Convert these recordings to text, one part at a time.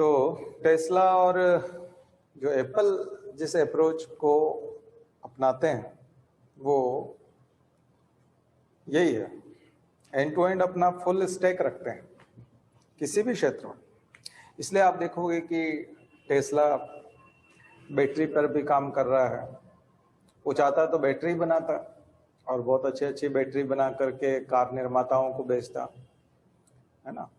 तो टेस्ला और जो एप्पल जिस अप्रोच को अपनाते हैं वो यही है, एंड टू एंड अपना फुल स्टैक रखते हैं किसी भी क्षेत्र में। इसलिए आप देखोगे कि टेस्ला बैटरी पर भी काम कर रहा है। वो चाहता तो बैटरी बनाता और बहुत अच्छी अच्छी बैटरी बना करके कार निर्माताओं को बेचता, है ना,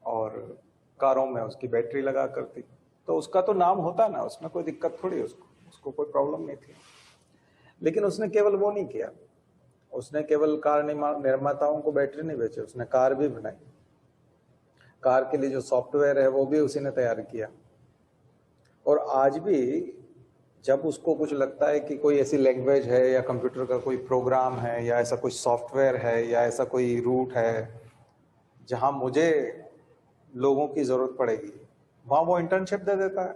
और कारों में उसकी बैटरी लगा करती, तो उसका तो नाम होता ना, उसमें कोई दिक्कत थोड़ी, उसको कोई प्रॉब्लम नहीं थी। लेकिन उसने केवल वो नहीं किया, उसने केवल कार निर्माताओं को बैटरी नहीं बेची, उसने कार भी बनाई। कार के लिए जो सॉफ्टवेयर है वो भी उसी ने तैयार किया। और आज भी जब उसको कुछ लगता है कि कोई ऐसी लैंग्वेज है या कंप्यूटर का कोई प्रोग्राम है या ऐसा कोई सॉफ्टवेयर है या ऐसा कोई रूट है जहां मुझे लोगों की जरूरत पड़ेगी, वहां वो इंटर्नशिप दे देता है,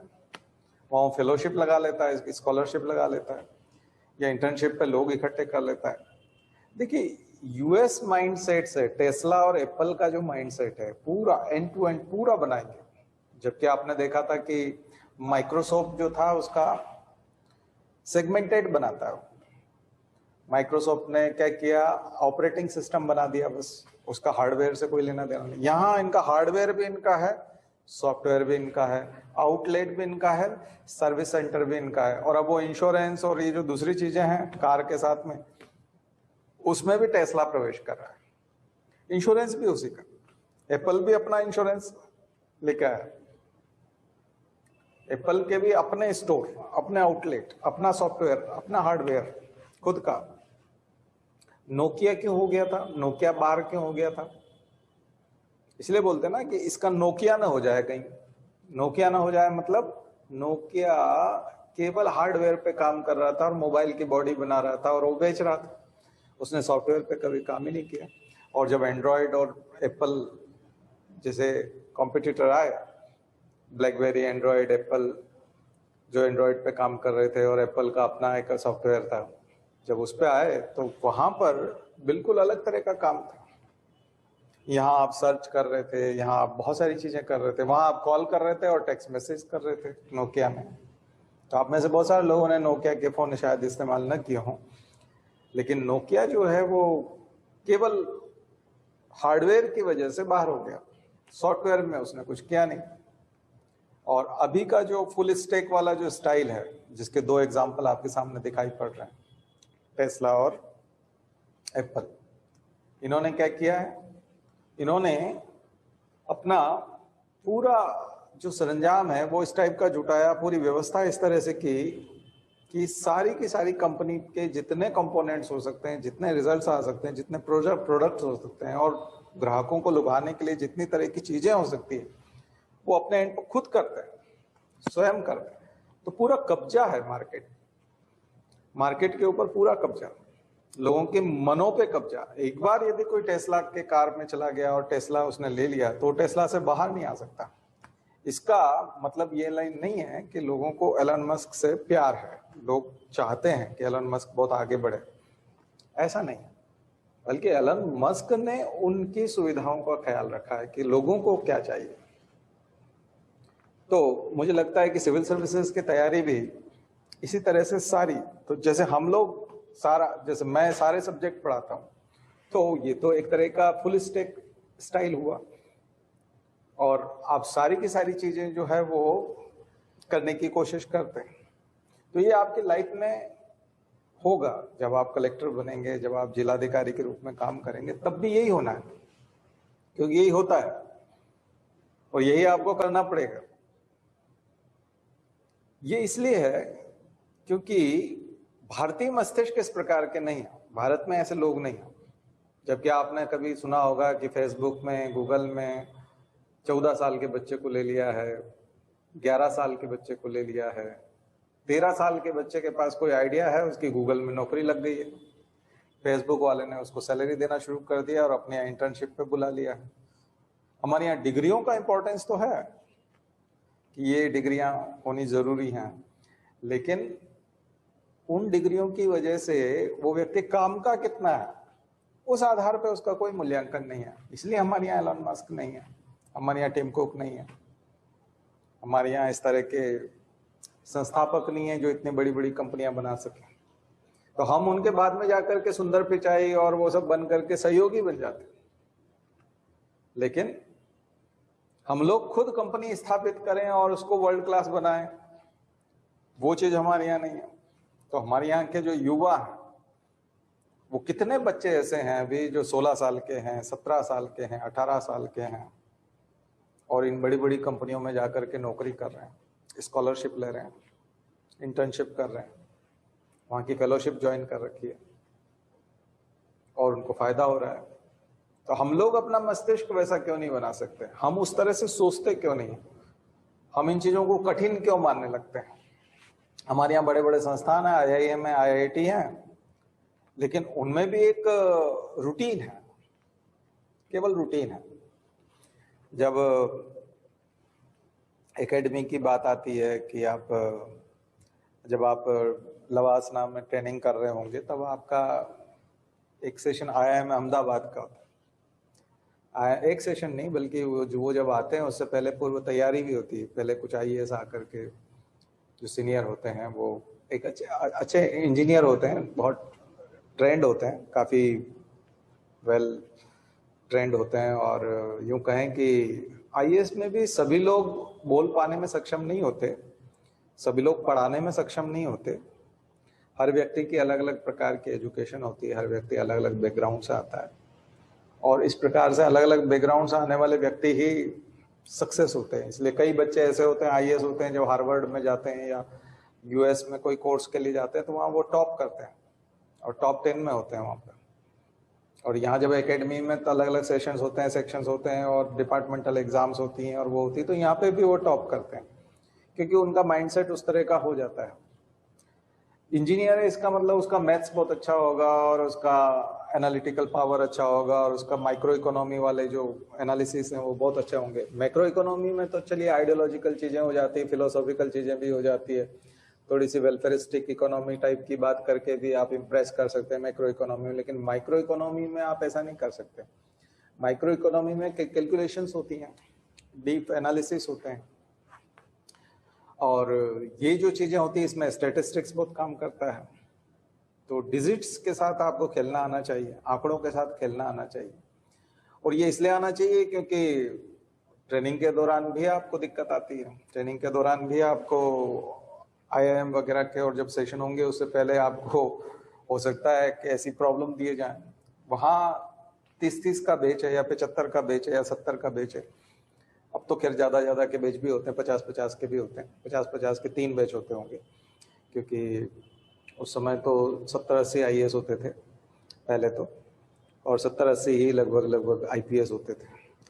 वहां फेलोशिप लगा लेता है, स्कॉलरशिप लगा लेता है, या इंटर्नशिप पे लोग इकट्ठे कर लेता है। देखिए, यूएस माइंडसेट से टेस्ला और एप्पल का जो माइंडसेट है पूरा एंड टू एंड पूरा बनाएंगे। जबकि आपने देखा था कि माइक्रोसॉफ्ट जो था उसका सेगमेंटेड बनाता है। माइक्रोसॉफ्ट ने क्या किया, ऑपरेटिंग सिस्टम बना दिया, बस उसका हार्डवेयर से कोई लेना देना नहीं। यहाँ इनका हार्डवेयर भी इनका है, सॉफ्टवेयर भी इनका है, आउटलेट भी इनका है, सर्विस सेंटर भी इनका है। और अब वो इंश्योरेंस और ये जो दूसरी चीजें हैं कार के साथ में, उसमें भी टेस्ला प्रवेश कर रहा है। इंश्योरेंस भी उसी का, एप्पल भी अपना इंश्योरेंस लेकर आया, एप्पल के भी अपने स्टोर, अपने आउटलेट, अपना सॉफ्टवेयर, अपना हार्डवेयर खुद का। नोकिया क्यों हो गया था, नोकिया बार क्यों हो गया था? इसलिए बोलते हैं ना कि इसका नोकिया ना हो जाए कहीं। नोकिया ना हो जाए मतलब नोकिया केवल हार्डवेयर पे काम कर रहा था और मोबाइल की बॉडी बना रहा था और वो बेच रहा था, उसने सॉफ्टवेयर पे कभी काम ही नहीं किया। और जब एंड्रॉयड और एप्पल जैसे कॉम्पिटिटर आए, ब्लैकबेरी, एंड्रॉयड, एप्पल जो एंड्रॉयड पे काम कर रहे थे और एप्पल का अपना एक सॉफ्टवेयर था, जब उस पे आए तो वहां पर बिल्कुल अलग तरह का काम था। यहाँ आप सर्च कर रहे थे, यहाँ आप बहुत सारी चीजें कर रहे थे, वहां आप कॉल कर रहे थे और टेक्स्ट मैसेज कर रहे थे नोकिया में। तो आप में से बहुत सारे लोगों ने नोकिया के फोन शायद इस्तेमाल न किए हों, लेकिन नोकिया जो है वो केवल हार्डवेयर की वजह से बाहर हो गया, सॉफ्टवेयर में उसने कुछ किया नहीं। और अभी का जो फुल स्टैक वाला जो स्टाइल है, जिसके दो एग्जांपल आपके सामने दिखाई पड़ रहे हैं, टेस्ला और एप्पल, इन्होंने क्या किया है, इन्होंने अपना पूरा जो सरंजाम है वो इस टाइप का जुटाया, पूरी व्यवस्था इस तरह से की कि सारी की सारी कंपनी के जितने कंपोनेंट्स हो सकते हैं, जितने रिजल्ट्स आ सकते हैं, जितने प्रोडक्ट्स हो सकते हैं और ग्राहकों को लुभाने के लिए जितनी तरह की चीजें हो सकती है, वो अपने एंड पर खुद करते हैं, स्वयं करते हैं। तो पूरा कब्जा है मार्केट के ऊपर, पूरा कब्जा, लोगों के मनों पे कब्जा। एक बार यदि कोई टेस्ला के कार में चला गया और टेस्ला उसने ले लिया तो टेस्ला से बाहर नहीं आ सकता। इसका मतलब ये लाइन नहीं है कि लोगों को एलन मस्क से प्यार है, लोग चाहते हैं कि एलन मस्क बहुत आगे बढ़े, ऐसा नहीं है। बल्कि एलन मस्क ने उनकी सुविधाओं का ख्याल रखा है कि लोगों को क्या चाहिए। तो मुझे लगता है कि सिविल सर्विसेज की तैयारी भी इसी तरह से सारी, तो जैसे हम लोग सारा, जैसे मैं सारे सब्जेक्ट पढ़ाता हूं, तो ये तो एक तरह का फुल स्टैक स्टाइल हुआ। और आप सारी की सारी चीजें जो है वो करने की कोशिश करते हैं। तो ये आपकी लाइफ में होगा, जब आप कलेक्टर बनेंगे, जब आप जिलाधिकारी के रूप में काम करेंगे, तब भी यही होना है, क्योंकि यही होता है और यही आपको करना पड़ेगा। ये इसलिए है क्योंकि भारतीय मस्तिष्क इस प्रकार के नहीं है, भारत में ऐसे लोग नहीं हैं। जबकि आपने कभी सुना होगा कि फेसबुक में, गूगल में 14 साल के बच्चे को ले लिया है, 11 साल के बच्चे को ले लिया है, 13 साल के बच्चे के पास कोई आइडिया है, उसकी गूगल में नौकरी लग गई है, फेसबुक वाले ने उसको सैलरी देना शुरू कर दिया और अपने इंटर्नशिप पे बुला लिया है। हमारे यहाँ डिग्रियों का इंपॉर्टेंस तो है कि ये डिग्रियां होनी जरूरी हैं, लेकिन उन डिग्रियों की वजह से वो व्यक्ति काम का कितना है, उस आधार पे उसका कोई मूल्यांकन नहीं है। इसलिए हमारे यहाँ एलन मस्क नहीं है, हमारे यहाँ टिम कुक नहीं है, हमारे यहाँ इस तरह के संस्थापक नहीं है जो इतनी बड़ी बड़ी कंपनियां बना सके, तो हम उनके बाद में जाकर के सुंदर पिचाई और वो सब बन करके सहयोगी बन जाते। लेकिन हम लोग खुद कंपनी स्थापित करें और उसको वर्ल्ड क्लास बनाएं, वो चीज हमारे यहाँ नहीं है। तो हमारे यहाँ के जो युवा हैं, वो कितने बच्चे ऐसे हैं अभी जो 16 साल के हैं, 17 साल के हैं, 18 साल के हैं, और इन बड़ी बड़ी कंपनियों में जाकर के नौकरी कर रहे हैं, स्कॉलरशिप ले रहे हैं, इंटर्नशिप कर रहे हैं, वहाँ की फेलोशिप ज्वाइन कर रखी है और उनको फायदा हो रहा है। तो हम लोग अपना मस्तिष्क वैसा क्यों नहीं बना सकते? हम उस तरह से सोचते क्यों नहीं? हम इन चीजों को कठिन क्यों मानने लगते हैं? हमारे यहाँ बड़े बड़े संस्थान है, IIM है, IIT है, लेकिन उनमें भी एक रूटीन है, केवल रूटीन है। जब एकेडमी की बात आती है कि जब आप लवासना में ट्रेनिंग कर रहे होंगे, तब आपका एक सेशन IIM अहमदाबाद का होता है। एक सेशन नहीं, बल्कि वो जब आते हैं उससे पहले पूर्व तैयारी भी होती है। पहले कुछ IAS आकर के जो सीनियर होते हैं वो एक अच्छे इंजीनियर होते हैं, बहुत ट्रेंड होते हैं, काफ़ी वेल ट्रेंड होते हैं। और यूं कहें कि IAS में भी सभी लोग बोल पाने में सक्षम नहीं होते, सभी लोग पढ़ाने में सक्षम नहीं होते। हर व्यक्ति की अलग अलग प्रकार की एजुकेशन होती है, हर व्यक्ति अलग अलग बैकग्राउंड से आता है, और इस प्रकार से अलग अलग बैकग्राउंड से आने वाले व्यक्ति ही सक्सेस होते हैं। इसलिए कई बच्चे ऐसे होते हैं, IAS होते हैं, जो हार्वर्ड में जाते हैं या US में कोई कोर्स के लिए जाते हैं, तो वहाँ वो टॉप करते हैं और टॉप 10 में होते हैं वहाँ पर। और यहाँ जब एकेडमी में तो अलग अलग सेशंस होते हैं, सेक्शंस होते हैं, और डिपार्टमेंटल एग्जाम्स होती हैं और वो होती है, तो यहाँ पे भी वो टॉप करते हैं, क्योंकि उनका माइंडसेट उस तरह का हो जाता है। इंजीनियर है, इसका मतलब उसका मैथ्स बहुत अच्छा होगा और उसका एनालिटिकल पावर अच्छा होगा और उसका माइक्रो इकोनॉमी वाले जो एनालिसिस हैं वो बहुत अच्छे होंगे। मैक्रो इकोनॉमी में तो चलिए आइडियोलॉजिकल चीजें हो जाती है, फिलोसॉफिकल चीजें भी हो जाती है, थोड़ी सी वेलफेयरिस्टिक इकोनॉमी टाइप की बात करके भी आप इम्प्रेस कर सकते हैं मैक्रो इकोनॉमी में। लेकिन माइक्रो इकोनॉमी में आप ऐसा नहीं कर सकते। माइक्रो इकोनॉमी में कैलकुलेशंस होती हैं, डीप एनालिसिस होते हैं, और ये जो चीजें होती है इसमें स्टैटिस्टिक्स बहुत काम करता है। तो डिजिट्स के साथ आपको खेलना आना चाहिए, आंकड़ों के साथ खेलना आना चाहिए। और ये इसलिए आना चाहिए क्योंकि ट्रेनिंग के दौरान भी आपको दिक्कत आती है, ट्रेनिंग के दौरान भी आपको IIM वगैरह के और जब सेशन होंगे उससे पहले आपको हो सकता है कि ऐसी प्रॉब्लम दिए जाएं। वहाँ 30-30 का बैच है या 75 का बैच है या 70 का बैच है। अब तो खैर ज़्यादा के बैच भी होते हैं, 50-50 के भी होते हैं, 50-50 के 3 बैच होते होंगे, क्योंकि उस समय तो 70-80 IAS होते थे पहले तो, और 70-80 ही लगभग IPS होते थे।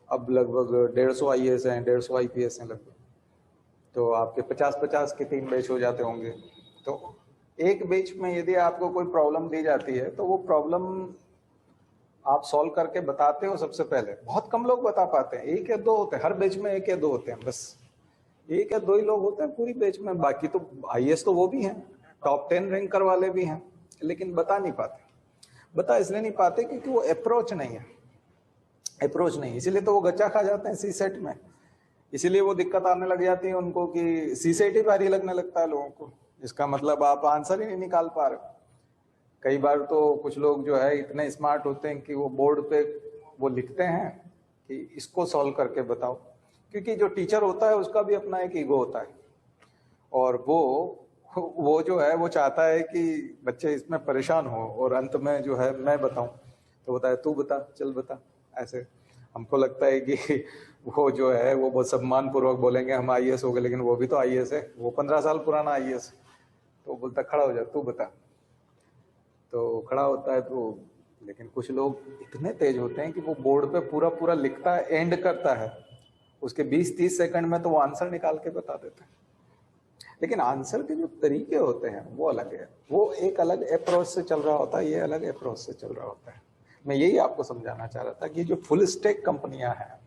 अब लगभग 150 IAS हैं, 150 IPS हैं लगभग, तो आपके 50-50 के 3 बैच हो जाते होंगे। तो एक बैच में यदि आपको कोई प्रॉब्लम दी जाती है तो वो प्रॉब्लम आप सॉल्व करके बताते हो सबसे पहले। बहुत कम लोग बता पाते हैं, 1 या 2 होते हैं हर बैच में, 1 या 2 होते हैं, बस 1 या 2 ही लोग होते हैं पूरी बैच में। बाकी तो IAS तो वो भी हैं, टॉप 10 रैंकर वाले भी हैं, लेकिन बता नहीं पाते। बता इसलिए नहीं पाते क्योंकि वो अप्रोच नहीं है, अप्रोच नहीं, इसीलिए तो वो गच्चा खा जाते हैं CSET में। इसीलिए वो दिक्कत आने लग जाती है उनको कि CSET ही भारी लगने लगता है लोगों को। इसका मतलब आप आंसर ही नहीं निकाल पा रहे। कई बार तो कुछ लोग जो है इतने स्मार्ट होते हैं कि वो बोर्ड पे वो लिखते हैं कि इसको सॉल्व करके बताओ, क्योंकि जो टीचर होता है उसका भी अपना एक ईगो होता है, और वो जो है वो चाहता है कि बच्चे इसमें परेशान हो और अंत में जो है मैं बताऊं, तो बताए तू बता, चल बता। ऐसे हमको लगता है कि वो जो है वो बहुत सम्मान पूर्वक बोलेंगे हम IAS हो गए, लेकिन वो भी तो IAS है, वो 15 साल पुराना IAS। तो बोलता खड़ा हो जा, तू बता। तो खड़ा होता है तो, लेकिन कुछ लोग इतने तेज होते हैं कि वो बोर्ड पे पूरा लिखता है, एंड करता है, उसके 20-30 सेकंड में तो वो आंसर निकाल के बता देते हैं। लेकिन आंसर के जो तरीके होते हैं वो अलग है, वो एक अलग अप्रोच से चल रहा होता है, ये अलग अप्रोच से चल रहा होता है। मैं यही आपको समझाना चाह रहा था कि जो फुल स्टैक कंपनियां हैं,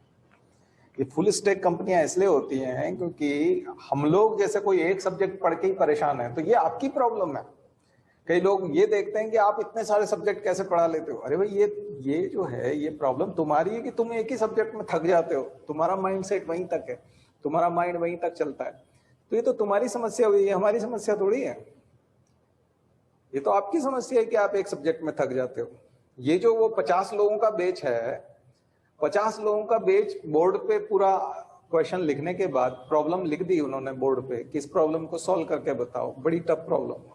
ये फुल स्टैक कंपनियां इसलिए होती हैं क्योंकि हम लोग जैसे कोई एक सब्जेक्ट पढ़ के ही परेशान है, तो ये आपकी प्रॉब्लम है। कई लोग ये देखते हैं कि आप इतने सारे सब्जेक्ट कैसे पढ़ा लेते हो। अरे भाई ये जो है ये प्रॉब्लम तुम्हारी है कि तुम एक ही सब्जेक्ट में थक जाते हो, तुम्हारा माइंडसेट वहीं तक है। तुम्हारा माइंड वहीं तक चलता है। तो ये तो तुम्हारी समस्या हुई, ये हमारी समस्या थोड़ी है। ये तो आपकी समस्या है कि आप एक सब्जेक्ट में थक जाते हो। ये जो वो 50 लोगों का बैच है, 50 लोगों का बैच बोर्ड पे पूरा क्वेश्चन लिखने के बाद प्रॉब्लम लिख दी उन्होंने बोर्ड पे कि इस प्रॉब्लम को सॉल्व करके बताओ, बड़ी टफ प्रॉब्लम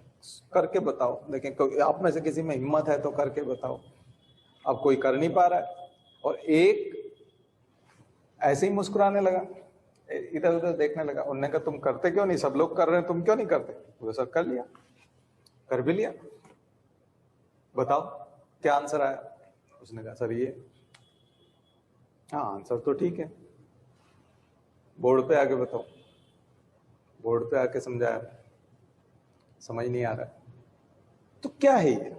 करके बताओ। लेकिन आप में से किसी में हिम्मत है तो करके बताओ। अब कोई कर नहीं पा रहा है और एक ऐसे ही मुस्कुराने लगा, इधर उधर देखने लगा। उन्होंने कहा तुम करते क्यों नहीं, सब लोग कर रहे हैं तुम क्यों नहीं करते? वो सर कर लिया, कर भी लिया, बताओ क्या आंसर आया? उसने कहा सर ये। हाँ आंसर तो ठीक है, बोर्ड पे आके बताओ। बोर्ड पे आके समझाया, समझ नहीं आ रहा। तो क्या है ये?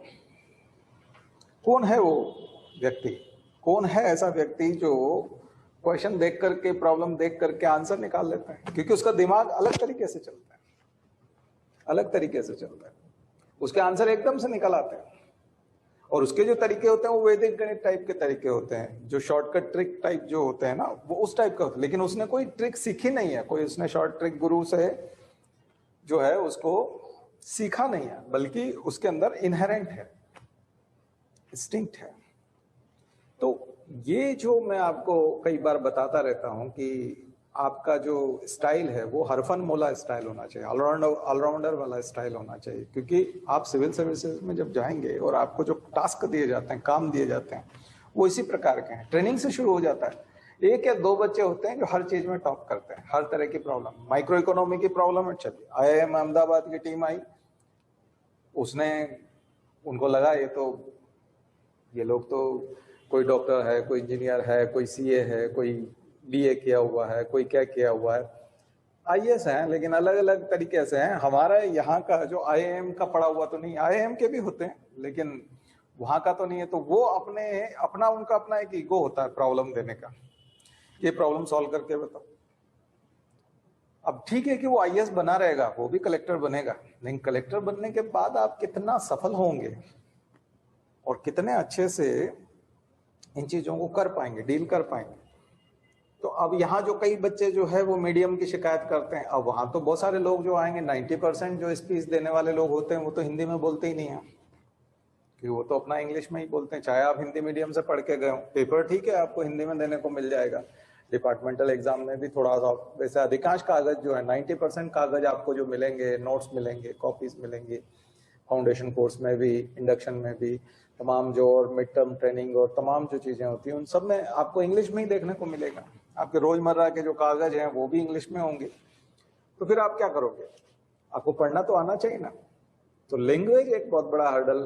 कौन है वो व्यक्ति? कौन है ऐसा व्यक्ति जो क्वेश्चन देख करके, प्रॉब्लम देख करके आंसर निकाल लेता है? क्योंकि उसका दिमाग अलग तरीके से चलता है, अलग तरीके से चलता है। उसके आंसर एकदम से निकल आते हैं और उसके जो तरीके होते हैं वो वैदिक गणित टाइप के तरीके होते हैं, जो शॉर्टकट ट्रिक टाइप जो होते हैं ना, वो उस टाइप का होता है। लेकिन उसने कोई ट्रिक सीखी नहीं है, कोई उसने शॉर्ट ट्रिक गुरु से जो है उसको सीखा नहीं है, बल्कि उसके अंदर इनहेरेंट है, इंस्टिंक्ट है। तो ये जो मैं आपको कई बार बताता रहता हूं कि आपका जो स्टाइल है वो हरफन मोला स्टाइल होना चाहिए, ऑलराउंडर वाला स्टाइल होना चाहिए। क्योंकि आप सिविल सर्विसेज में जब जाएंगे और आपको जो टास्क दिए जाते हैं, काम दिए जाते हैं, वो इसी प्रकार के हैं। ट्रेनिंग से शुरू हो जाता है। 1 या 2 बच्चे होते हैं जो हर चीज में टॉप करते हैं, हर तरह की प्रॉब्लम। माइक्रो इकोनॉमी की प्रॉब्लम है, चलिए IIM अहमदाबाद की टीम आई, उसने, उनको लगा ये लोग तो कोई डॉक्टर है, कोई इंजीनियर है, कोई CA है, कोई BA किया हुआ है, कोई क्या किया हुआ है, IAS हैं, लेकिन अलग अलग तरीके से हैं। हमारा यहाँ का जो IIM का पढ़ा हुआ तो नहीं, IIM के भी होते हैं लेकिन वहां का तो नहीं है। तो वो उनका अपना एक ईगो होता है प्रॉब्लम देने का, ये प्रॉब्लम सॉल्व करके बताओ। अब ठीक है कि वो IAS बना रहेगा, वो भी कलेक्टर बनेगा, लेकिन कलेक्टर बनने के बाद आप कितना सफल होंगे और कितने अच्छे से इन चीजों को कर पाएंगे, डील कर पाएंगे। तो अब यहाँ जो कई बच्चे जो है वो मीडियम की शिकायत करते हैं। अब वहां तो बहुत सारे लोग जो आएंगे, 90% जो स्पीच देने वाले लोग होते हैं वो तो हिंदी में बोलते ही नहीं है, कि वो तो अपना इंग्लिश में ही बोलते हैं। चाहे आप हिंदी मीडियम से पढ़ के गए हो, पेपर ठीक है आपको हिंदी में देने को मिल जाएगा, डिपार्टमेंटल एग्जाम में भी थोड़ा सा। वैसे अधिकांश कागज जो है 90% कागज आपको जो मिलेंगे, नोट्स मिलेंगे, कॉपीज मिलेंगे, फाउंडेशन कोर्स में भी, इंडक्शन में भी, तमाम जो और मिड टर्म ट्रेनिंग और तमाम जो चीजें होती हैं उन सब में आपको इंग्लिश में ही देखने को मिलेगा। आपके रोजमर्रा के जो कागज हैं वो भी इंग्लिश में होंगे। तो फिर आप क्या करोगे? आपको पढ़ना तो आना चाहिए ना। तो लैंग्वेज एक बहुत बड़ा हर्डल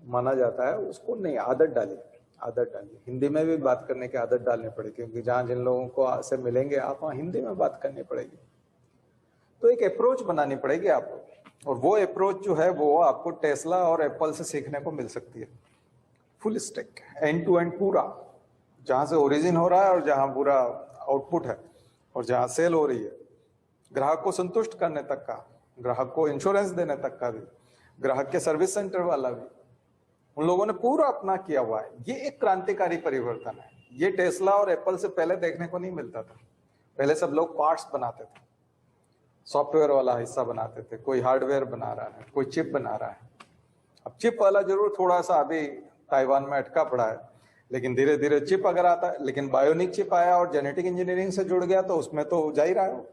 माना जाता है, उसको नहीं, आदत डालिए, आदत डालिए। हिंदी में भी बात करने की आदत डालनी पड़ेगी, क्योंकि जहां जिन लोगों को से मिलेंगे आप, वहां हिंदी में बात करनी पड़ेगी। तो एक अप्रोच बनानी पड़ेगी आपको, और वो अप्रोच जो है वो आपको टेस्ला और एप्पल से सीखने को मिल सकती है। Full stack, end to end पूरा, जहां से ओरिजिन हो रहा है और जहां पूरा आउटपुट है और जहां सेल हो रही है, ग्राहक को संतुष्ट करने तक का, ग्राहक को इंश्योरेंस देने तक का भी, ग्राहक के सर्विस सेंटर वाला भी, उन लोगों ने पूरा अपना किया हुआ है। ये एक क्रांतिकारी परिवर्तन है। ये टेस्ला और एप्पल से पहले देखने को नहीं मिलता था। पहले सब लोग पार्ट्स बनाते थे, सॉफ्टवेयर वाला हिस्सा बनाते थे, कोई हार्डवेयर बना रहा है, कोई चिप बना रहा है। अब चिप वाला जरूर थोड़ा सा अभी ताइवान में अटका पड़ा है, लेकिन धीरे धीरे चिप अगर आता है, लेकिन बायोनिक चिप आया और जेनेटिक इंजीनियरिंग से जुड़ गया तो उसमें तो जा ही रहा है।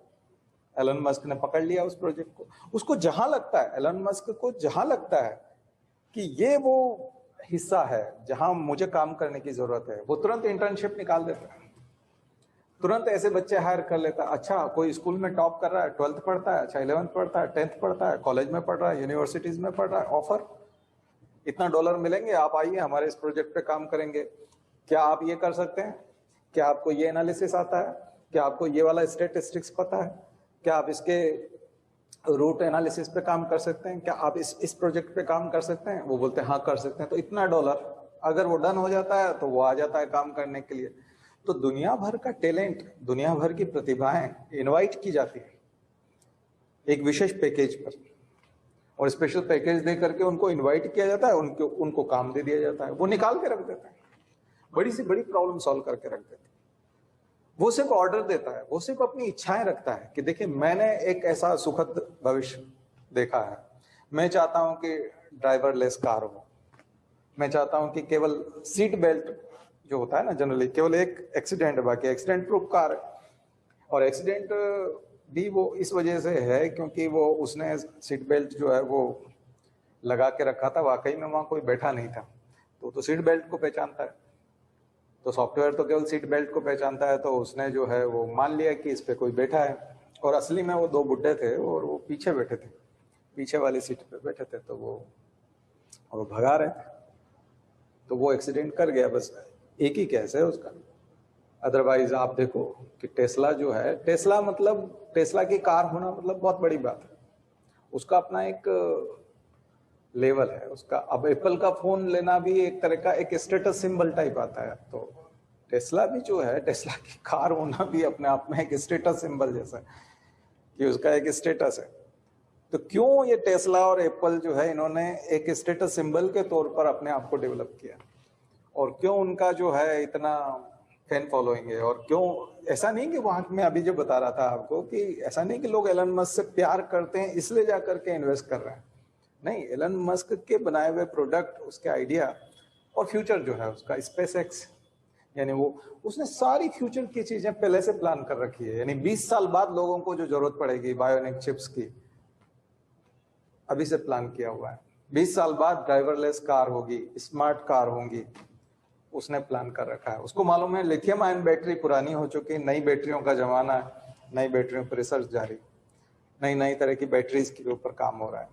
एलन मस्क ने पकड़ लिया उस प्रोजेक्ट को। उसको जहां लगता है, एलन मस्क को जहां लगता है कि ये वो हिस्सा है जहां मुझे काम करने की जरूरत है, वो तुरंत इंटर्नशिप निकाल देता है, तुरंत ऐसे बच्चे हायर कर लेता है। अच्छा कोई स्कूल में टॉप कर रहा है, 12th पढ़ता है, अच्छा 11th पढ़ता है, 10th पढ़ता है, कॉलेज में पढ़ रहा है, यूनिवर्सिटीज में पढ़ रहा है, ऑफर, इतना $, मिलेंगे, आप आइए हमारे इस प्रोजेक्ट पे काम करेंगे। क्या आप ये कर सकते हैं? क्या आपको ये एनालिसिस आता है? क्या आपको ये वाला स्टेटिस्टिक्स पता है? क्या आप इसके रूट एनालिसिस पे काम कर सकते हैं? क्या आप इस प्रोजेक्ट पे काम कर सकते हैं? वो बोलते हैं हाँ कर सकते हैं। तो इतना $, अगर वो डन हो जाता है तो वो आ जाता है काम करने के लिए। तो दुनिया भर का टैलेंट, दुनिया भर की प्रतिभाएं इनवाइट की जाती है एक विशेष पैकेज पर, और स्पेशल पैकेज दे करके उनको इनवाइट किया जाता है, उनको काम दे दिया जाता है, वो निकाल के रख देते हैं, बड़ी सी बड़ी प्रॉब्लम सॉल्व करके रख देते हैं। वो सिर्फ ऑर्डर देता है, वो सिर्फ अपनी इच्छाएं रखता है कि देखिए मैंने एक ऐसा सुखद भविष्य देखा है, मैं चाहता हूं कि ड्राइवरलेस कार हो, मैं चाहता हूं कि केवल सीट बेल्ट जो होता है ना जनरली, केवल एक एक्सीडेंट है, बाकी एक्सीडेंट प्रूफ कार है। और एक्सीडेंट भी वो इस वजह से है क्योंकि वो उसने सीट बेल्ट जो है वो लगा के रखा था, वाकई में वहां कोई बैठा नहीं था, तो सीट बेल्ट को पहचानता है। तो सॉफ्टवेयर तो केवल सीट बेल्ट को पहचानता है, तो उसने जो है वो मान लिया कि इस पे कोई बैठा है, और असली में वो दो बुड्ढे थे और वो पीछे बैठे थे, पीछे वाली सीट पे बैठे थे, तो वो भगा रहे थे, तो वो एक्सीडेंट कर गया। बस एक ही केस है उसका। अदरवाइज आप देखो कि टेस्ला जो है, टेस्ला मतलब टेस्ला की कार होना मतलब बहुत बड़ी बात है, उसका अपना एक लेवल है उसका। अब एप्पल का फोन लेना भी एक तरह का एक स्टेटस सिंबल टाइप आता है, तो टेस्ला भी जो है, टेस्ला की कार होना भी अपने आप में एक स्टेटस सिंबल जैसा है कि उसका एक स्टेटस है। तो क्यों ये टेस्ला और एप्पल जो है इन्होंने एक स्टेटस सिंबल के तौर पर अपने आप को डेवलप किया, और क्यों उनका जो है इतना फैन फॉलोइंग है, और क्यों ऐसा नहीं कि वहां मैं अभी जो बता रहा था आपको कि ऐसा नहीं कि लोग एलन मस्क से प्यार करते हैं इसलिए जाकर के इन्वेस्ट कर रहे हैं, नहीं, एलन मस्क के बनाए हुए प्रोडक्ट, उसके आइडिया और फ्यूचर जो है उसका, स्पेस एक्स, यानी वो उसने सारी फ्यूचर की चीजें पहले से प्लान कर रखी है। यानी 20 साल बाद लोगों को जो जरूरत पड़ेगी बायोनिक चिप्स की, अभी से प्लान किया हुआ है। 20 साल बाद ड्राइवरलेस कार होगी, स्मार्ट कार होंगी, उसने प्लान कर रखा है। उसको मालूम है लिथियम आयन बैटरी पुरानी हो चुकी, नई बैटरियों का जमाना है, नई बैटरियों पर रिसर्च जारी, नई नई तरह की बैटरीज के ऊपर काम हो रहा है,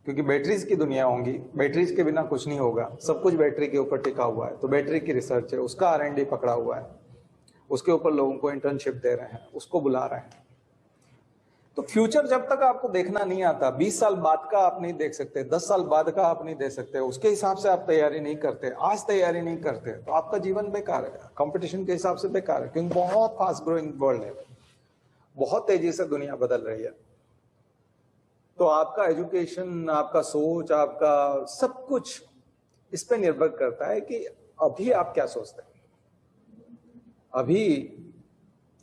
क्योंकि बैटरीज की दुनिया होंगी, बैटरीज के बिना कुछ नहीं होगा, सब कुछ बैटरी के ऊपर टिका हुआ है। तो बैटरी की रिसर्च है, उसका R&D पकड़ा हुआ है, उसके ऊपर लोगों को इंटर्नशिप दे रहे हैं, उसको बुला रहे हैं। तो फ्यूचर जब तक आपको देखना नहीं आता, 20 साल बाद का आप नहीं देख सकते, 10 साल बाद का आप नहीं देख सकते, उसके हिसाब से आप तैयारी नहीं करते, आज तैयारी नहीं करते, तो आपका जीवन बेकार है, कंपटीशन के हिसाब से बेकार है, क्योंकि बहुत फास्ट ग्रोइंग वर्ल्ड है, बहुत तेजी से दुनिया बदल रही है। तो आपका एजुकेशन, आपका सोच, आपका सब कुछ इस पे निर्भर करता है कि अभी आप क्या सोचते हैं, अभी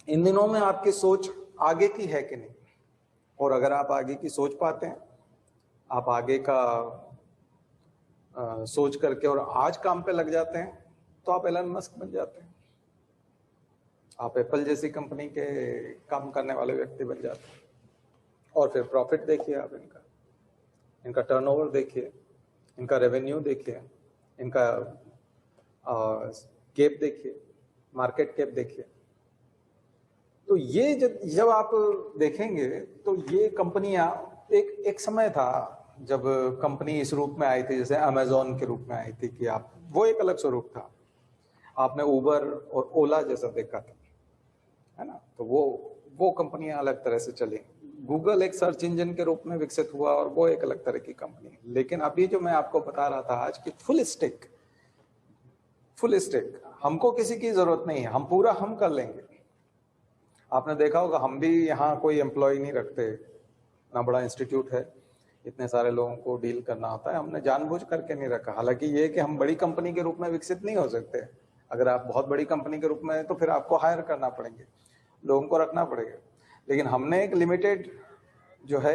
इन दिनों में आपकी सोच आगे की है कि नहीं। और अगर आप आगे की सोच पाते हैं, आप आगे का सोच करके और आज काम पे लग जाते हैं, तो आप एलन मस्क बन जाते हैं, आप एप्पल जैसी कंपनी के काम करने वाले व्यक्ति बन जाते हैं। और फिर प्रॉफिट देखिए आप, इनका टर्नओवर देखिए, इनका रेवेन्यू देखिए, इनका कैप देखिए, मार्केट कैप देखिए। तो ये जब आप देखेंगे तो ये कंपनियां, एक समय था जब कंपनी इस रूप में आई थी, जैसे अमेजोन के रूप में आई थी, कि आप, वो एक अलग स्वरूप था, आपने उबर और ओला जैसा देखा था, है ना। तो वो कंपनियां अलग तरह से चली। गूगल एक सर्च इंजन के रूप में विकसित हुआ और वो एक अलग तरह की कंपनी है। लेकिन अभी जो मैं आपको बता रहा था आज की फुल स्टैक, हमको किसी की जरूरत नहीं है, हम पूरा हम कर लेंगे। आपने देखा होगा हम भी यहाँ कोई एम्प्लॉय नहीं रखते, ना बड़ा इंस्टीट्यूट है, इतने सारे लोगों को डील करना होता है, हमने जानबूझ करके नहीं रखा। हालांकि ये कि हम बड़ी कंपनी के रूप में विकसित नहीं हो सकते, अगर आप बहुत बड़ी कंपनी के रूप में हैं तो फिर आपको हायर करना पड़ेंगे, लोगों को रखना पड़ेगा। लेकिन हमने एक लिमिटेड जो है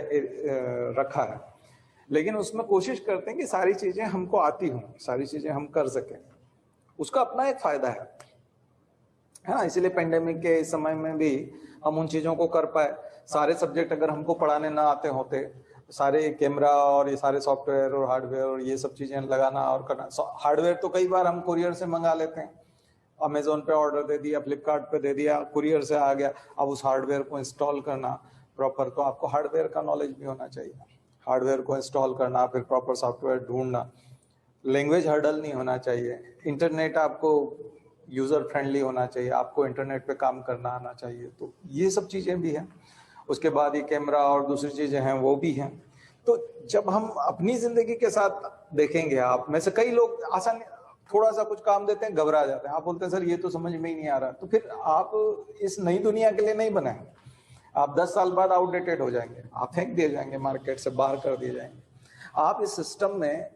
रखा है, लेकिन उसमें कोशिश करते हैं कि सारी चीजें हमको आती हों, सारी चीजें हम कर सकें, उसका अपना एक फायदा है ना। इसलिए पेंडेमिक के इस समय में भी हम उन चीजों को कर पाए। सारे सब्जेक्ट अगर हमको पढ़ाने ना आते होते, सारे कैमरा और ये सारे सॉफ्टवेयर और हार्डवेयर और ये सब चीजें लगाना और करना, हार्डवेयर तो कई बार हम कुरियर से मंगा लेते हैं, अमेजोन पे ऑर्डर दे दिया, फ्लिपकार्ट पे दे दिया, कुरियर से आ गया, अब उस हार्डवेयर को इंस्टॉल करना प्रॉपर, तो आपको हार्डवेयर का नॉलेज भी होना चाहिए, हार्डवेयर को इंस्टॉल करना, फिर प्रॉपर सॉफ्टवेयर ढूंढना, लैंग्वेज हर्डल नहीं होना चाहिए, इंटरनेट आपको यूजर फ्रेंडली होना चाहिए, आपको इंटरनेट पे काम करना आना चाहिए। तो ये सब चीजें भी हैं। उसके बाद ये कैमरा और दूसरी चीजें हैं वो भी हैं। तो जब हम अपनी जिंदगी के साथ देखेंगे, आप में से कई लोग आसानी, थोड़ा सा कुछ काम देते हैं घबरा जाते हैं, आप बोलते हैं सर ये तो समझ में ही नहीं आ रहा, तो फिर आप इस नई दुनिया के लिए नहीं बने हैं। आप 10 साल बाद आउटडेटेड हो जाएंगे, आप फेंक दिए जाएंगे, मार्केट से बाहर कर दिए जाएंगे। आप इस सिस्टम में,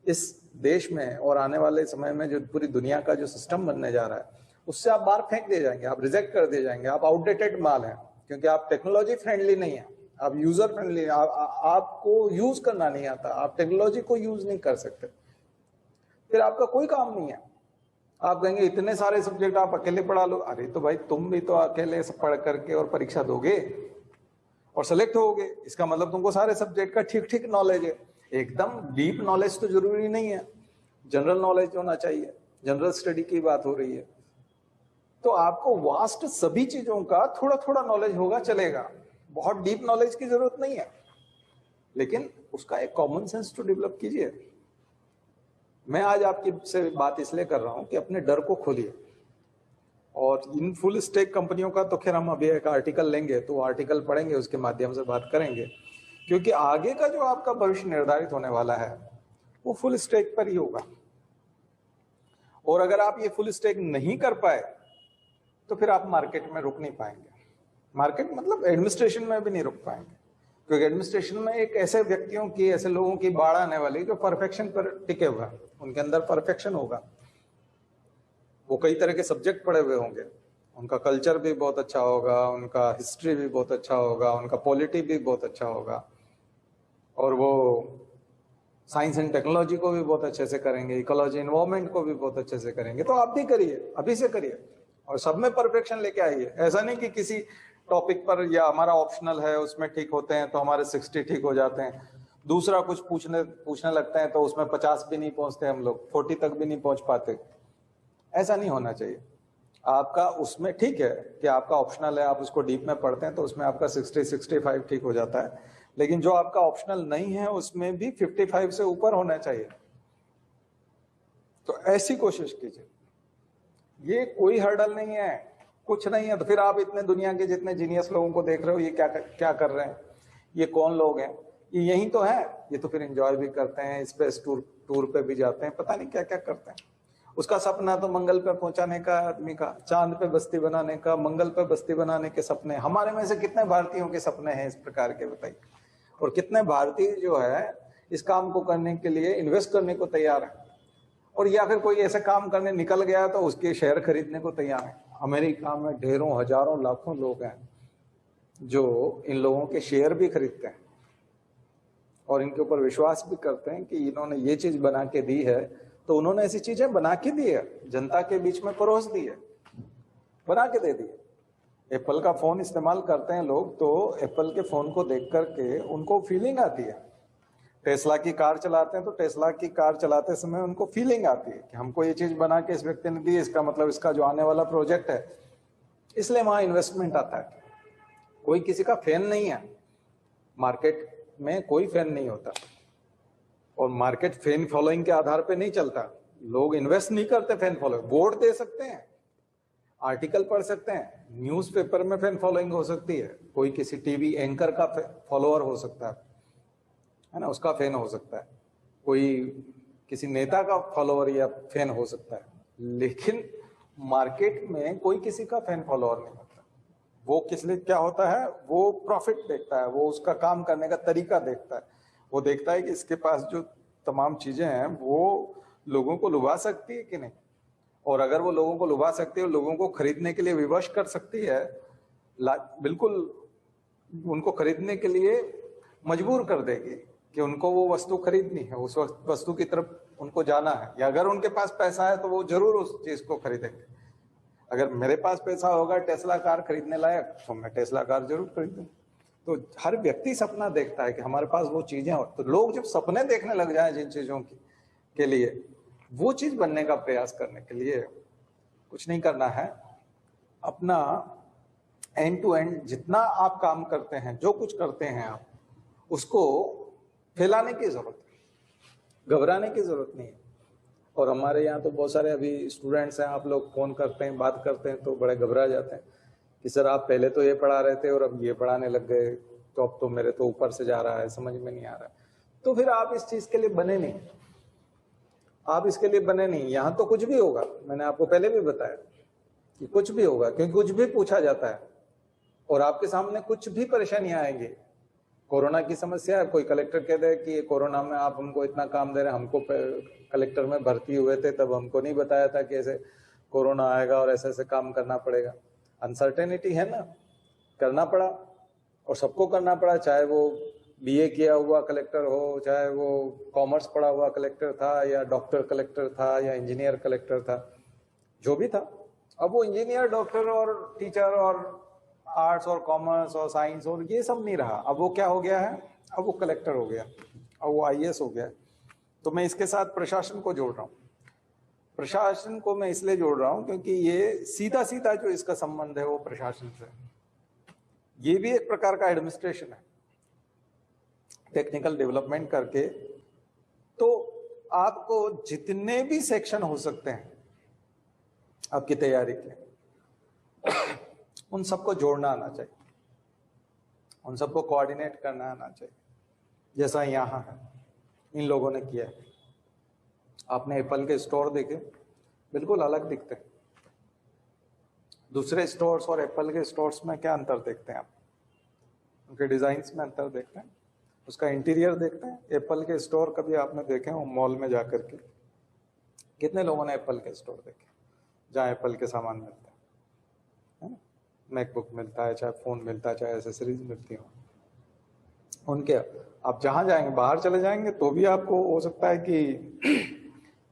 इस देश में और आने वाले समय में जो पूरी दुनिया का जो सिस्टम बनने जा रहा है, उससे आप बाहर फेंक दिए जाएंगे, आप रिजेक्ट कर दिए जाएंगे, आप आउटडेटेड माल हैं, क्योंकि आप टेक्नोलॉजी फ्रेंडली नहीं है, आप यूजर फ्रेंडली, आपको यूज करना नहीं आता, आप टेक्नोलॉजी को यूज नहीं कर सकते, फिर आपका कोई काम नहीं है। आप कहेंगे इतने सारे सब्जेक्ट आप अकेले पढ़ा लो, अरे तो भाई तुम भी तो अकेले पढ़ करके और परीक्षा दोगे और सेलेक्ट होगे, इसका मतलब तुमको सारे सब्जेक्ट का ठीक ठीक नॉलेज है। एकदम डीप नॉलेज तो जरूरी नहीं है, जनरल नॉलेज होना चाहिए, जनरल स्टडी की बात हो रही है। तो आपको वास्ट सभी चीजों का थोड़ा थोड़ा नॉलेज होगा, चलेगा, बहुत डीप नॉलेज की जरूरत नहीं है, लेकिन उसका एक कॉमन सेंस तो डेवलप कीजिए। मैं आज आपकी से बात इसलिए कर रहा हूं कि अपने डर को खोलिए। और इन फुल स्टैक कंपनियों का तो खैर हम अभी एक आर्टिकल लेंगे, तो आर्टिकल पढ़ेंगे, उसके माध्यम से बात करेंगे, क्योंकि आगे का जो आपका भविष्य निर्धारित होने वाला है वो फुल स्टैक पर ही होगा। और अगर आप ये फुल स्टैक नहीं कर पाए तो फिर आप मार्केट में रुक नहीं पाएंगे, मार्केट मतलब एडमिनिस्ट्रेशन में भी नहीं रुक पाएंगे, क्योंकि एडमिनिस्ट्रेशन में एक ऐसे व्यक्तियों की, ऐसे लोगों की बाढ़ आने वाली जो परफेक्शन पर टिके हुए, उनके अंदर परफेक्शन होगा, वो कई तरह के सब्जेक्ट पढ़े हुए होंगे, उनका कल्चर भी बहुत अच्छा होगा, उनका हिस्ट्री भी बहुत अच्छा होगा, उनका पॉलिटी भी बहुत अच्छा होगा, और वो साइंस एंड टेक्नोलॉजी को भी बहुत अच्छे से करेंगे, इकोलॉजी एनवायरमेंट को भी बहुत अच्छे से करेंगे। तो आप भी करिए, अभी से करिए, और सब में परफेक्शन लेके आइए। ऐसा नहीं कि किसी टॉपिक पर या हमारा ऑप्शनल है उसमें ठीक होते हैं तो हमारे 60 ठीक हो जाते हैं, दूसरा कुछ पूछने लगते हैं तो उसमें 50 भी नहीं पहुंचते, हम लोग 40 तक भी नहीं पहुंच पाते। ऐसा नहीं होना चाहिए। आपका उसमें ठीक है कि आपका ऑप्शनल है, आप उसको डीप में पढ़ते हैं तो उसमें आपका 60-65 ठीक हो जाता है, लेकिन जो आपका ऑप्शनल नहीं है उसमें भी 55 से ऊपर होना चाहिए। तो ऐसी कोशिश कीजिए, ये कोई हर्डल नहीं है, कुछ नहीं है। तो फिर आप इतने दुनिया के जितने जीनियस लोगों को देख रहे हो, ये क्या कर रहे हैं, ये कौन लोग हैं, ये यही तो है, ये तो फिर एंजॉय भी करते हैं, स्पेस टूर पे भी जाते हैं, पता नहीं क्या क्या करते हैं। उसका सपना तो मंगल पे पहुंचाने का, आदमी का चांद पे बस्ती बनाने का, मंगल पे बस्ती बनाने के सपने। हमारे में से कितने भारतीयों के सपने हैं इस प्रकार के, बताइए। और कितने भारतीय जो है इस काम को करने के लिए इन्वेस्ट करने को तैयार है, और या फिर कोई ऐसा काम करने निकल गया तो उसके शेयर खरीदने को तैयार है। अमेरिका में ढेरों हजारों लाखों लोग हैं जो इन लोगों के शेयर भी खरीदते हैं और इनके ऊपर विश्वास भी करते हैं कि इन्होंने ये चीज बना के दी है, तो उन्होंने ऐसी चीजें बना के दी है, जनता के बीच में परोस दी है, बना के दे दी है। एप्पल का फोन इस्तेमाल करते हैं लोग, तो एप्पल के फोन को देख करके उनको फीलिंग आती है। टेस्ला की कार चलाते हैं तो टेस्ला की कार चलाते समय उनको फीलिंग आती है कि हमको ये चीज बना के इस व्यक्ति ने दी, इसका मतलब इसका जो आने वाला प्रोजेक्ट है, इसलिए वहां इन्वेस्टमेंट आता है। कोई किसी का फैन नहीं है, मार्केट में कोई फैन नहीं होता, और मार्केट फैन फॉलोइंग के आधार पे नहीं चलता। लोग इन्वेस्ट नहीं करते फैन फॉलोइंग, वोट दे सकते हैं, आर्टिकल पढ़ सकते हैं, न्यूज़पेपर में फैन फॉलोइंग हो सकती है, कोई किसी टीवी एंकर का फॉलोअर हो सकता है ना, उसका फैन हो सकता है, कोई किसी नेता का फॉलोअर या फैन हो सकता है, लेकिन मार्केट में कोई किसी का फैन फॉलोअर नहीं होता। वो किस लिए क्या होता है, वो प्रॉफिट देखता है, वो उसका काम करने का तरीका देखता है, वो देखता है कि इसके पास जो तमाम चीजें हैं वो लोगों को लुभा सकती है कि नहीं, और अगर वो लोगों को लुभा सकती है, लोगों को खरीदने के लिए विवश कर सकती है, बिल्कुल उनको खरीदने के लिए मजबूर कर देगी कि उनको वो वस्तु खरीदनी है, उस वस्तु की तरफ उनको जाना है, या अगर उनके पास पैसा है तो वो जरूर उस चीज को खरीदेंगे। अगर मेरे पास पैसा होगा टेस्ला कार खरीदने लायक, तो मैं टेस्ला कार जरूर खरीदूंगा। तो हर व्यक्ति सपना देखता है कि हमारे पास वो चीजें हो, तो लोग जब सपने देखने लग जाए जिन चीजों के लिए, वो चीज बनने का प्रयास करने के लिए कुछ नहीं करना है, अपना एंड टू एंड जितना आप काम करते हैं, जो कुछ करते हैं आप, उसको फैलाने की जरूरत है, घबराने की जरूरत नहीं है। और हमारे यहाँ तो बहुत सारे अभी स्टूडेंट्स हैं, आप लोग फोन करते हैं, बात करते हैं तो बड़े घबरा जाते हैं कि सर आप पहले तो ये पढ़ा रहे थे और अब ये पढ़ाने लग गए, तो अब तो मेरे तो ऊपर से जा रहा है, समझ में नहीं आ रहा है। तो फिर आप इस चीज के लिए बने नहीं, आप इसके लिए बने नहीं। यहाँ तो कुछ भी होगा, मैंने आपको पहले भी बताया कि कुछ भी होगा, क्योंकि कुछ भी पूछा जाता है और आपके सामने कुछ भी परेशानियां आएंगी। कोरोना की समस्या है, कोई कलेक्टर कह दे कि कोरोना में आप हमको इतना काम दे रहे हैं, हमको कलेक्टर में भर्ती हुए थे तब हमको नहीं बताया था कि ऐसे कोरोना आएगा और ऐसे ऐसे काम करना पड़ेगा। अनसर्टेनिटी है ना, करना पड़ा और सबको करना पड़ा, चाहे वो बीए किया हुआ कलेक्टर हो, चाहे वो कॉमर्स पढ़ा हुआ कलेक्टर था, या डॉक्टर कलेक्टर था, या इंजीनियर कलेक्टर था, जो भी था। अब वो इंजीनियर, डॉक्टर और टीचर और आर्ट्स और कॉमर्स और साइंस और ये सब नहीं रहा। अब वो क्या हो गया है, अब वो कलेक्टर हो गया, अब वो आईएएस हो गया। तो मैं इसके साथ प्रशासन को जोड़ रहा हूँ। प्रशासन को मैं इसलिए जोड़ रहा हूँ क्योंकि ये सीधा सीधा जो इसका संबंध है वो प्रशासन से, ये भी एक प्रकार का एडमिनिस्ट्रेशन है, टेक्निकल डेवलपमेंट करके। तो आपको जितने भी सेक्शन हो सकते हैं आपकी तैयारी के, उन सबको जोड़ना आना चाहिए, उन सबको कोऑर्डिनेट करना आना चाहिए, जैसा यहाँ है इन लोगों ने किया है। आपने एप्पल के स्टोर देखे, बिल्कुल अलग दिखते हैं। दूसरे स्टोर्स और एप्पल के स्टोर्स में क्या अंतर देखते हैं आप? उनके डिजाइन्स में अंतर देखते हैं, उसका इंटीरियर देखते हैं। एप्पल के स्टोर कभी आपने देखे हो मॉल में जाकर के? कितने लोगों ने एप्पल के स्टोर देखे जहाँ एप्पल के सामान मिलते हैं? मैकबुक मिलता है, चाहे फोन मिलता है, चाहे एसेसरीज मिलती हो उनके। आप जहां जाएंगे, बाहर चले जाएंगे तो भी आपको हो सकता है कि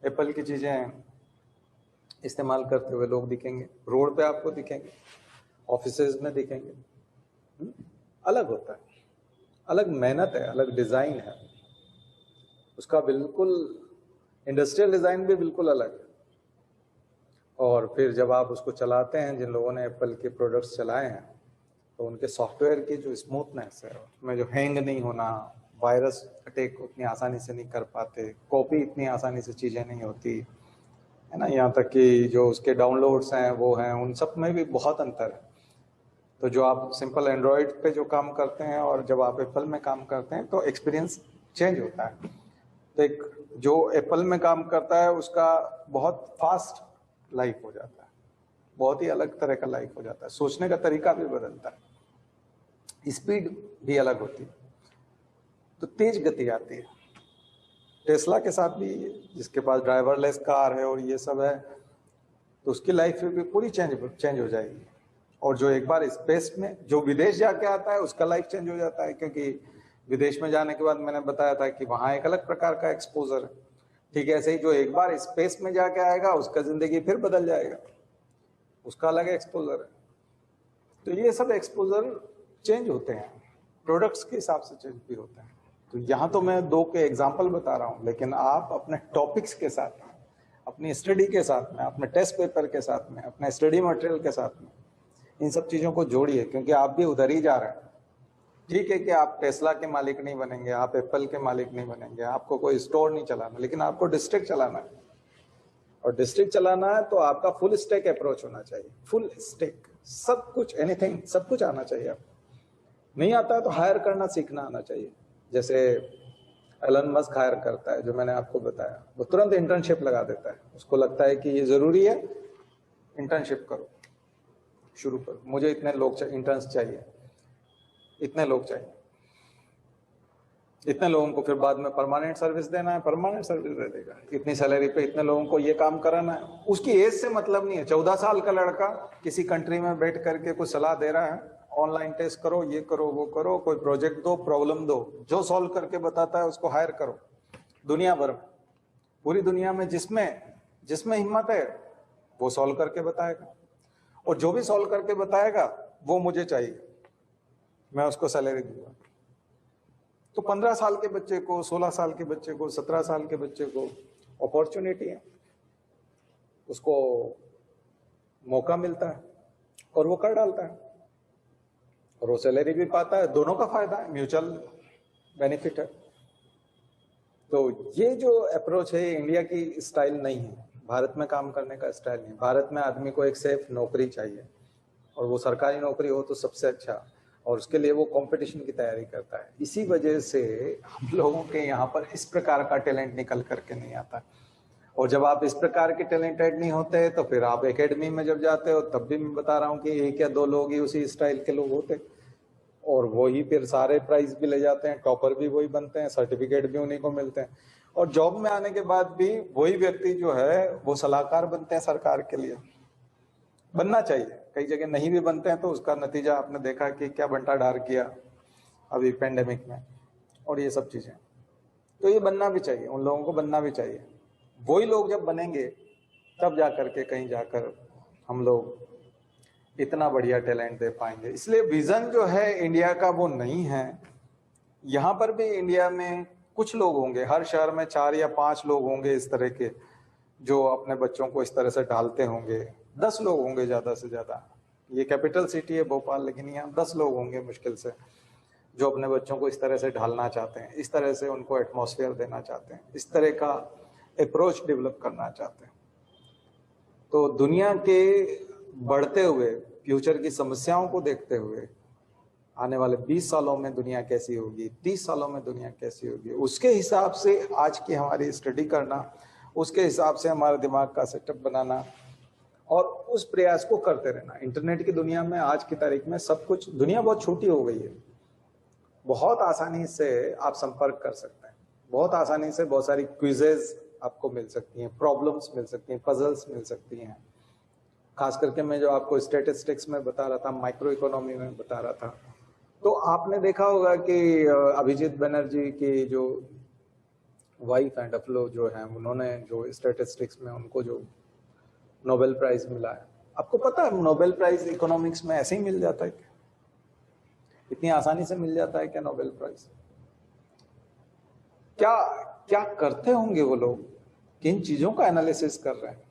एप्पल की चीजें इस्तेमाल करते हुए लोग दिखेंगे, रोड पे आपको दिखेंगे, ऑफिसेज में दिखेंगे। अलग होता है, अलग मेहनत है, अलग डिजाइन है उसका, बिल्कुल इंडस्ट्रियल डिजाइन भी बिल्कुल अलग है। और फिर जब आप उसको चलाते हैं, जिन लोगों ने एप्पल के प्रोडक्ट्स चलाए हैं, तो उनके सॉफ्टवेयर की जो स्मूथनेस है, उसमें जो हैंग नहीं होना, वायरस अटैक उतनी आसानी से नहीं कर पाते, कॉपी इतनी आसानी से चीज़ें नहीं होती है ना, यहाँ तक कि जो उसके डाउनलोड्स हैं वो हैं, उन सब में भी बहुत अंतर है। तो जो आप सिंपल एंड्रॉयड पे जो काम करते हैं और जब आप एप्पल में काम करते हैं तो एक्सपीरियंस चेंज होता है। तो एक जो एप्पल में काम करता है उसका बहुत फास्ट लाइफ हो जाता है, बहुत ही अलग तरह का लाइफ हो जाता है, सोचने का तरीका भी बदलता है, स्पीड भी अलग होती है, तो तेज गति आती है। टेस्ला के साथ भी, जिसके पास ड्राइवरलेस कार है और ये सब है, तो उसकी लाइफ भी पूरी चेंज हो जाएगी। और जो एक बार स्पेस में, जो विदेश जाके आता है उसका लाइफ चेंज हो जाता है, क्योंकि विदेश में जाने के बाद मैंने बताया था कि वहां एक अलग प्रकार का एक्सपोजर है। ठीक है, ऐसे ही जो एक बार स्पेस में जाके आएगा उसका जिंदगी फिर बदल जाएगा, उसका अलग एक्सपोजर है। तो ये सब एक्सपोजर चेंज होते हैं, प्रोडक्ट्स के हिसाब से चेंज भी होते हैं। तो यहाँ तो मैं दो के एग्जाम्पल बता रहा हूँ, लेकिन आप अपने टॉपिक्स के साथ में, अपनी स्टडी के साथ में, अपने टेस्ट पेपर के साथ में, अपने स्टडी मटेरियल के साथ में इन सब चीजों को जोड़िए, क्योंकि आप भी उधर ही जा रहे हैं। ठीक है कि आप टेस्ला के मालिक नहीं बनेंगे, आप एप्पल के मालिक नहीं बनेंगे, आपको कोई स्टोर नहीं चलाना, लेकिन आपको डिस्ट्रिक्ट चलाना है। और डिस्ट्रिक्ट चलाना है तो आपका फुल स्टैक अप्रोच होना चाहिए, फुल स्टैक, सब कुछ, एनीथिंग, सब कुछ आना चाहिए। आपको नहीं आता है तो हायर करना सीखना आना चाहिए। जैसे एलन मस्क हायर करता है, जो मैंने आपको बताया, वो तुरंत इंटर्नशिप लगा देता है, उसको लगता है कि ये जरूरी है, इंटर्नशिप करो, शुरू करो, मुझे इतने लोग इंटर्न्स चाहिए, इतने लोग चाहिए, इतने लोगों को फिर बाद में परमानेंट सर्विस देना है, परमानेंट सर्विस दे देगा, इतनी सैलरी पे इतने लोगों को ये काम कराना है। उसकी एज से मतलब नहीं है। 14 साल का लड़का किसी कंट्री में बैठ करके कुछ सलाह दे रहा है, ऑनलाइन टेस्ट करो, ये करो, वो करो, कोई प्रोजेक्ट दो, प्रॉब्लम दो, जो सॉल्व करके बताता है उसको हायर करो। दुनिया भर में, पूरी दुनिया में जिसमें हिम्मत है वो सॉल्व करके बताएगा, और जो भी सॉल्व करके बताएगा वो मुझे चाहिए, मैं उसको सैलरी दूंगा। तो 15 साल के बच्चे को, 16 साल के बच्चे को, 17 साल के बच्चे को अपॉर्चुनिटी है, उसको मौका मिलता है और वो कर डालता है, और वो सैलरी भी पाता है, दोनों का फायदा है, म्यूचुअल बेनिफिट है। तो ये जो अप्रोच है, इंडिया की स्टाइल नहीं है, भारत में काम करने का स्टाइल नहीं। भारत में आदमी को एक सेफ नौकरी चाहिए, और वो सरकारी नौकरी हो तो सबसे अच्छा, और उसके लिए वो कंपटीशन की तैयारी करता है। इसी वजह से हम लोगों के यहाँ पर इस प्रकार का टैलेंट निकल करके नहीं आता। और जब आप इस प्रकार के टैलेंटेड नहीं होते तो फिर आप एकेडमी में जब जाते हो, तब भी मैं बता रहा हूँ कि एक या दो लोग ही उसी स्टाइल के लोग होते, और वही फिर सारे प्राइज भी ले जाते हैं, टॉपर भी वही बनते हैं, सर्टिफिकेट भी उन्हीं को मिलते हैं। और जॉब में आने के बाद भी वही व्यक्ति जो है वो सलाहकार बनते हैं सरकार के लिए। बनना चाहिए, कई जगह नहीं भी बनते हैं तो उसका नतीजा आपने देखा कि क्या बंटाढार किया अभी पेंडेमिक में और ये सब चीजें। तो ये बनना भी चाहिए, उन लोगों को बनना भी चाहिए। वही लोग जब बनेंगे तब जाकर के कहीं जाकर हम लोग इतना बढ़िया टैलेंट दे पाएंगे। इसलिए विजन जो है इंडिया का वो नहीं है। यहाँ पर भी इंडिया में कुछ लोग होंगे, हर शहर में 4 या 5 लोग होंगे इस तरह के जो अपने बच्चों को इस तरह से ढालते होंगे। 10 लोग होंगे ज्यादा से ज्यादा। ये कैपिटल सिटी है भोपाल, लेकिन यहाँ 10 लोग होंगे मुश्किल से जो अपने बच्चों को इस तरह से ढालना चाहते हैं, इस तरह से उनको एटमॉस्फेयर देना चाहते हैं, इस तरह का अप्रोच डेवलप करना चाहते हैं। तो दुनिया के बढ़ते हुए फ्यूचर की समस्याओं को देखते हुए आने वाले 20 सालों में दुनिया कैसी होगी, 30 सालों में दुनिया कैसी होगी, उसके हिसाब से आज की हमारी स्टडी करना, उसके हिसाब से हमारे दिमाग का सेटअप बनाना और उस प्रयास को करते रहना। इंटरनेट की दुनिया में आज की तारीख में सब कुछ, दुनिया बहुत छोटी हो गई है। बहुत आसानी से आप संपर्क कर सकते हैं, बहुत आसानी से बहुत सारी क्विजेज आपको मिल सकती हैं, प्रॉब्लम्स मिल सकती हैं, पजल्स मिल सकती हैं। खास करके मैं जो आपको स्टैटिस्टिक्स में बता रहा था, माइक्रो इकोनॉमी में बता रहा था, तो आपने देखा होगा कि अभिजीत बनर्जी की जो वाइफ एंड अफलो जो है, उन्होंने जो स्टैटिस्टिक्स में उनको जो नोबेल प्राइज मिला है, आपको पता है नोबेल प्राइज इकोनॉमिक्स में ऐसे ही मिल जाता है? इतनी आसानी से मिल जाता है क्या नोबेल प्राइज? क्या क्या करते होंगे वो लोग, किन चीजों का एनालिसिस कर रहे हैं,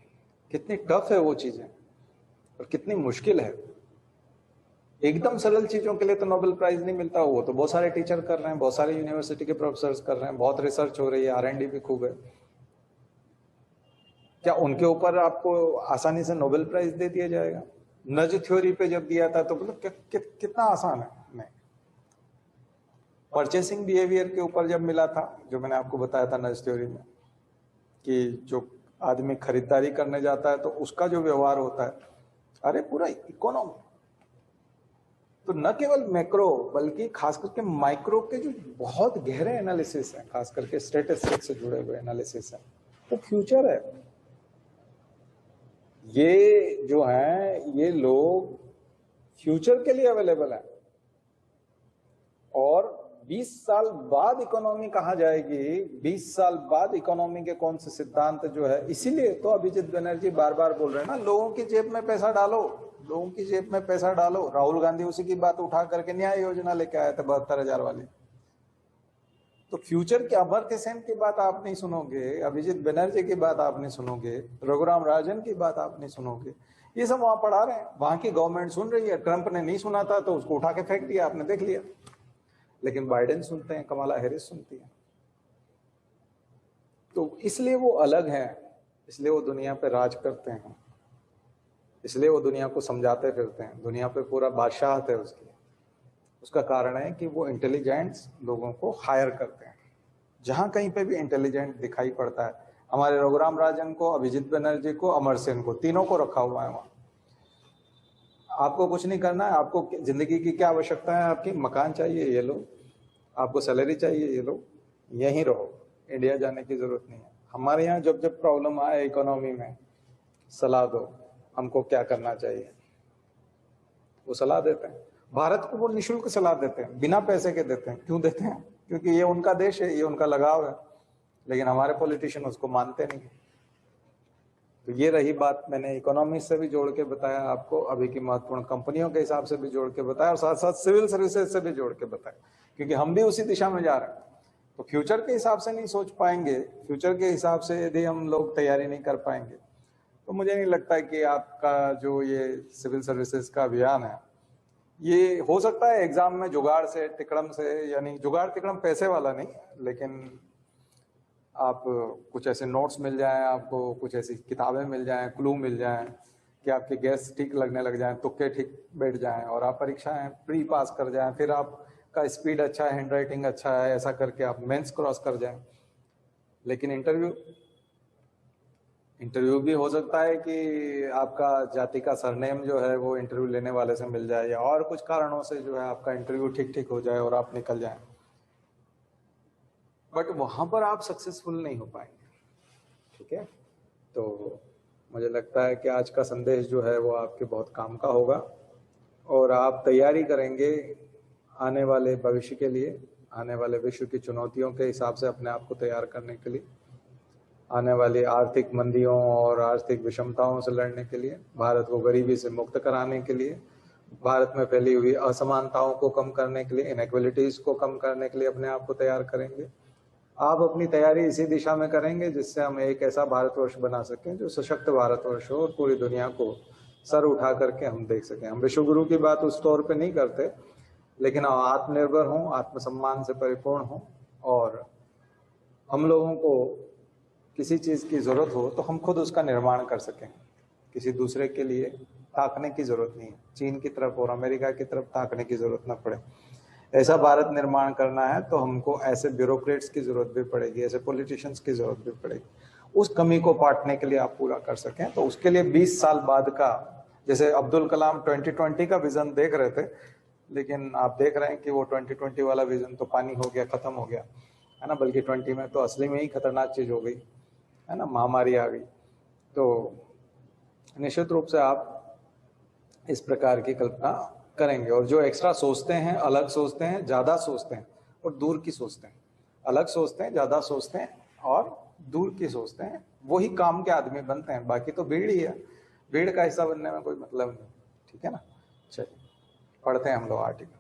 कितनी टफ है वो चीजें और कितनी मुश्किल है। एकदम सरल चीजों के लिए तो नोबेल प्राइज नहीं मिलता, वो तो बहुत सारे टीचर कर रहे हैं, बहुत सारे यूनिवर्सिटी के प्रोफेसर कर रहे हैं, बहुत रिसर्च हो रही है, R&D भी खूब है। क्या उनके ऊपर आपको आसानी से नोबेल प्राइज दे दिया जाएगा? नज थ्योरी पे जब दिया था तो मतलब कितना आसान है। नहीं, परचेसिंग बिहेवियर के ऊपर जब मिला था, जो मैंने आपको बताया था नज थ्योरी में, कि जो आदमी खरीदारी करने जाता है तो उसका जो व्यवहार होता है, अरे पूरा इकोनॉमी, तो न केवल मैक्रो बल्कि खास करके माइक्रो के जो बहुत गहरे एनालिसिस हैं, खास करके स्टैटिस्टिक्स से जुड़े हुए एनालिसिस हैं, वो फ्यूचर है। ये जो है ये लोग फ्यूचर के लिए अवेलेबल है। और 20 साल बाद इकोनॉमी कहाँ जाएगी, 20 साल बाद इकोनॉमी के कौन से सिद्धांत जो है, इसीलिए तो अभिजीत बनर्जी बार बार बोल रहे हैं ना, लोगों की जेब में पैसा डालो, लोगों की जेब में पैसा डालो। राहुल गांधी उसी की बात उठा करके न्याय योजना लेके आए थे 72,000 वाली। तो फ्यूचर के अमर्त्य सेन की बात आप नहीं सुनोगे, अभिजीत बनर्जी की बात आप नहीं सुनोगे, रघुराम राजन की बात आप नहीं सुनोगे। ये सब वहां पढ़ा रहे हैं, वहां की गवर्नमेंट सुन रही है। ट्रंप ने नहीं सुना था तो उसको उठा के फेंक दिया, आपने देख लिया। लेकिन बाइडेन सुनते हैं, कमला हैरिस सुनती है। तो इसलिए वो अलग है, इसलिए वो दुनिया पे राज करते हैं, इसलिए वो दुनिया को समझाते फिरते हैं, दुनिया पे पूरा बादशाहत है उसकी। उसका कारण है कि वो इंटेलिजेंट लोगों को हायर करते हैं। जहां कहीं पे भी इंटेलिजेंट दिखाई पड़ता है, हमारे रघुराम राजन को, अभिजीत बनर्जी को, अमर सेन को, तीनों को रखा हुआ है वहां। आपको कुछ नहीं करना है, आपको जिंदगी की क्या आवश्यकता है, आपकी मकान चाहिए ये लो, आपको सैलरी चाहिए ये लो, यहीं रहो, इंडिया जाने की जरूरत नहीं है। हमारे यहाँ जब जब प्रॉब्लम आए इकोनॉमी में, सलाह दो हमको क्या करना चाहिए, वो सलाह देते हैं। भारत को वो निःशुल्क सलाह देते हैं, बिना पैसे के देते हैं। क्यों देते हैं? क्योंकि ये उनका देश है, ये उनका लगाव है। लेकिन हमारे पॉलिटिशियन उसको मानते नहीं। तो ये रही बात, मैंने इकोनॉमी से भी जोड़ के बताया आपको, अभी की महत्वपूर्ण कंपनियों के हिसाब से भी जोड़ के बताया, और साथ साथ सिविल सर्विसेज से भी जोड़ के बताया, क्योंकि हम भी उसी दिशा में जा रहे हैं। तो फ्यूचर के हिसाब से नहीं सोच पाएंगे, फ्यूचर के हिसाब से यदि हम लोग तैयारी नहीं कर पाएंगे, तो मुझे नहीं लगता कि आपका जो ये सिविल सर्विसेज का अभियान है, ये हो सकता है एग्जाम में जुगाड़ से, तिकड़म से, यानी जुगाड़ तिकड़म पैसे वाला नहीं, लेकिन आप कुछ ऐसे नोट्स मिल जाएं, आपको कुछ ऐसी किताबें मिल जाएं, क्लू मिल जाएं कि आपके गैस ठीक लगने लग जाएं, तुक्के ठीक बैठ जाएं और आप परीक्षाएं प्री पास कर जाएं, फिर आपका स्पीड अच्छा है, हैंड राइटिंग अच्छा है, ऐसा करके आप मेंस क्रॉस कर जाएं। लेकिन इंटरव्यू भी हो सकता है कि आपका जाति का सरनेम जो है वो इंटरव्यू लेने वाले से मिल जाए, या और कुछ कारणों से जो है आपका इंटरव्यू ठीक ठीक हो जाए और आप निकल जाएं। बट वहां पर आप सक्सेसफुल नहीं हो पाएंगे। ठीक है, तो मुझे लगता है कि आज का संदेश जो है वो आपके बहुत काम का होगा और आप तैयारी करेंगे आने वाले भविष्य के लिए, आने वाले विश्व की चुनौतियों के हिसाब से अपने आप को तैयार करने के लिए, आने वाली आर्थिक मंदियों और आर्थिक विषमताओं से लड़ने के लिए, भारत को गरीबी से मुक्त कराने के लिए, भारत में फैली हुई असमानताओं को कम करने के लिए, इनइक्वलिटीज को कम करने के लिए अपने आप को तैयार करेंगे। आप अपनी तैयारी इसी दिशा में करेंगे जिससे हम एक ऐसा भारतवर्ष बना सकें जो सशक्त भारतवर्ष हो और पूरी दुनिया को सर उठा करके हम देख सकें। हम विश्व गुरु की बात उस तौर पे नहीं करते, लेकिन हम आत्मनिर्भर हों, आत्मसम्मान से परिपूर्ण हों और हम लोगों को किसी चीज की जरूरत हो तो हम खुद उसका निर्माण कर सकें, किसी दूसरे के लिए ताकने की जरूरत नहीं है, चीन की तरफ और अमेरिका की तरफ ताकने की जरूरत ना पड़े। ऐसा भारत निर्माण करना है तो हमको ऐसे ब्यूरोक्रेट्स की जरूरत भी पड़ेगी, ऐसे पॉलिटिशियंस की जरूरत भी पड़ेगी। उस कमी को पाटने के लिए आप पूरा कर सकें, तो उसके लिए 20 साल बाद का, जैसे अब्दुल कलाम 2020 का विजन देख रहे थे, लेकिन आप देख रहे हैं कि वो 2020 वाला विजन तो पानी हो गया, खत्म हो गया है ना, बल्कि 20 में तो असली में ही खतरनाक चीज हो गई है ना, महामारी आ गई। तो निश्चित रूप से आप इस प्रकार की कल्पना करेंगे और जो एक्स्ट्रा सोचते हैं, अलग सोचते हैं, ज्यादा सोचते हैं और दूर की सोचते हैं, अलग सोचते हैं, ज्यादा सोचते हैं और दूर की सोचते हैं, वही काम के आदमी बनते हैं। बाकी तो भीड़ ही है, भीड़ का हिस्सा बनने में कोई मतलब नहीं। ठीक है ना, चलिए पढ़ते हैं हम लोग आर्टिकल।